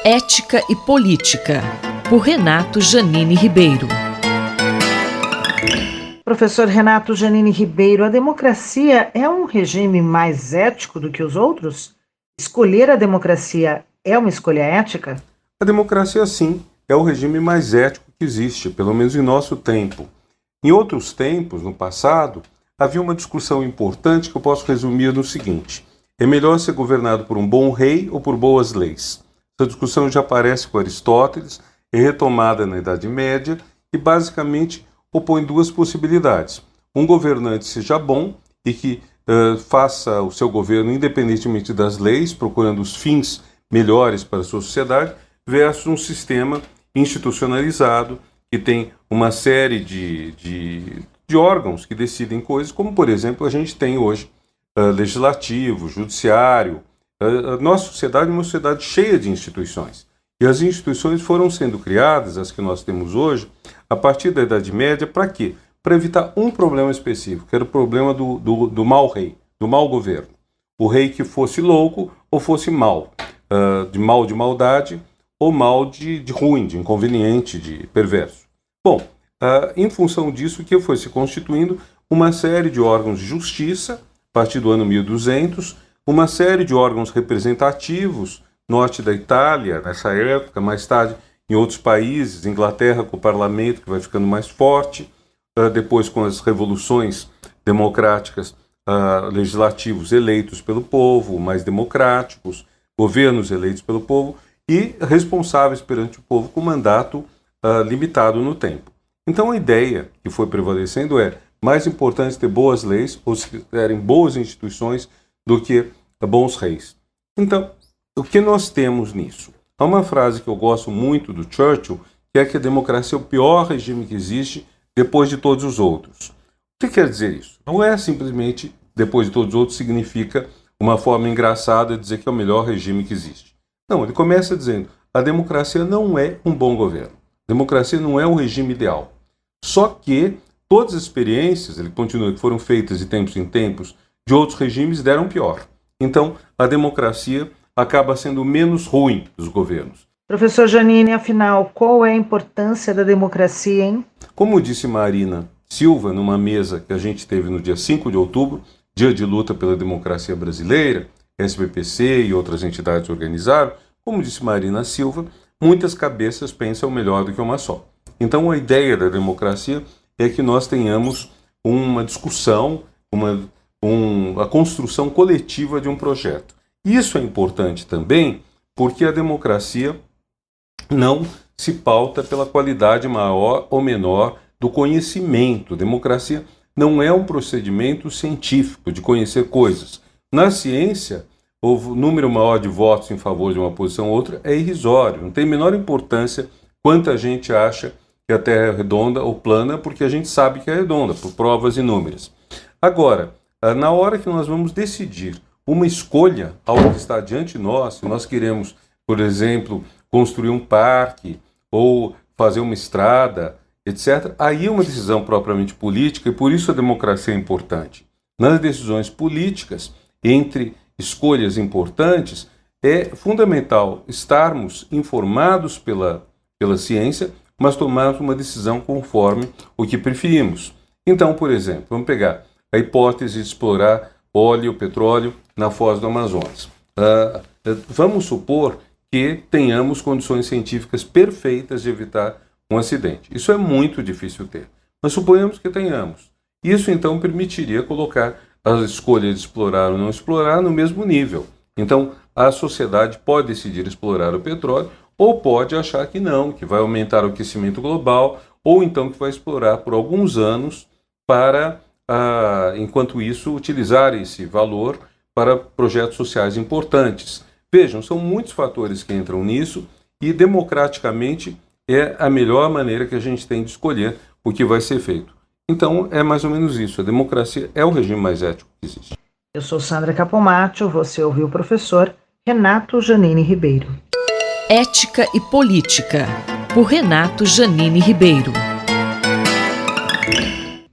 Ética e Política, por Renato Janine Ribeiro. Professor Renato Janine Ribeiro, a democracia é um regime mais ético do que os outros? Escolher a democracia é uma escolha ética? A democracia, sim, é o regime mais ético que existe, pelo menos em nosso tempo. Em outros tempos, no passado, havia uma discussão importante que eu posso resumir no seguinte: é melhor ser governado por um bom rei ou por boas leis? Essa discussão já aparece com Aristóteles, é retomada na Idade Média e basicamente opõe duas possibilidades. Um governante seja bom e que faça o seu governo independentemente das leis, procurando os fins melhores para a sua sociedade, versus um sistema institucionalizado que tem uma série de órgãos que decidem coisas, como, por exemplo, a gente tem hoje legislativo, judiciário. A nossa sociedade é uma sociedade cheia de instituições. E as instituições foram sendo criadas, as que nós temos hoje, a partir da Idade Média, para quê? Para evitar um problema específico, que era o problema do mau rei, do mau governo. O rei que fosse louco ou fosse mau, de maldade, ou mal de ruim, de inconveniente, de perverso. Bom, em função disso que foi se constituindo uma série de órgãos de justiça, a partir do ano 1200, uma série de órgãos representativos, norte da Itália, nessa época, mais tarde em outros países, Inglaterra com o parlamento que vai ficando mais forte, depois com as revoluções democráticas, legislativos eleitos pelo povo, mais democráticos, governos eleitos pelo povo e responsáveis perante o povo com mandato limitado no tempo. Então a ideia que foi prevalecendo é mais importante ter boas leis ou se terem boas instituições do que bons reis. Então, o que nós temos nisso? Há uma frase que eu gosto muito do Churchill, que é que a democracia é o pior regime que existe depois de todos os outros. O que quer dizer isso? Não é simplesmente depois de todos os outros significa uma forma engraçada de dizer que é o melhor regime que existe. Não, ele começa dizendo: a democracia não é um bom governo. A democracia não é um regime ideal. Só que todas as experiências, ele continua, que foram feitas de tempos em tempos, de outros regimes deram pior. Então, a democracia acaba sendo o menos ruim dos governos. Professor Janine, afinal, qual é a importância da democracia, hein? Como disse Marina Silva numa mesa que a gente teve no dia 5 de outubro, dia de luta pela democracia brasileira, SBPC e outras entidades organizaram, como disse Marina Silva, muitas cabeças pensam melhor do que uma só. Então a ideia da democracia é que nós tenhamos uma discussão, a construção coletiva de um projeto. Isso é importante também porque a democracia não se pauta pela qualidade maior ou menor do conhecimento. Democracia não é um procedimento científico de conhecer coisas. Na ciência, o número maior de votos em favor de uma posição ou outra é irrisório. Não tem a menor importância quanta gente acha que a Terra é redonda ou plana, porque a gente sabe que é redonda, por provas inúmeras. Agora, na hora que nós vamos decidir uma escolha, algo que está diante de nós, se nós queremos, por exemplo, construir um parque ou fazer uma estrada, etc., aí é uma decisão propriamente política e por isso a democracia é importante. Nas decisões políticas, entre escolhas importantes, é fundamental estarmos informados pela ciência, mas tomarmos uma decisão conforme o que preferimos. Então, por exemplo, vamos pegar a hipótese de explorar óleo, petróleo na foz do Amazonas. Vamos supor que tenhamos condições científicas perfeitas de evitar um acidente. Isso é muito difícil ter, mas suponhamos que tenhamos. Isso então permitiria colocar as escolhas de explorar ou não explorar no mesmo nível. Então, a sociedade pode decidir explorar o petróleo ou pode achar que não, que vai aumentar o aquecimento global, ou então que vai explorar por alguns anos para, enquanto isso, utilizar esse valor para projetos sociais importantes. Vejam, são muitos fatores que entram nisso e, democraticamente, é a melhor maneira que a gente tem de escolher o que vai ser feito. Então, é mais ou menos isso. A democracia é o regime mais ético que existe. Eu sou Sandra Capomatto, você ouviu o professor Renato Janine Ribeiro. Ética e Política, por Renato Janine Ribeiro.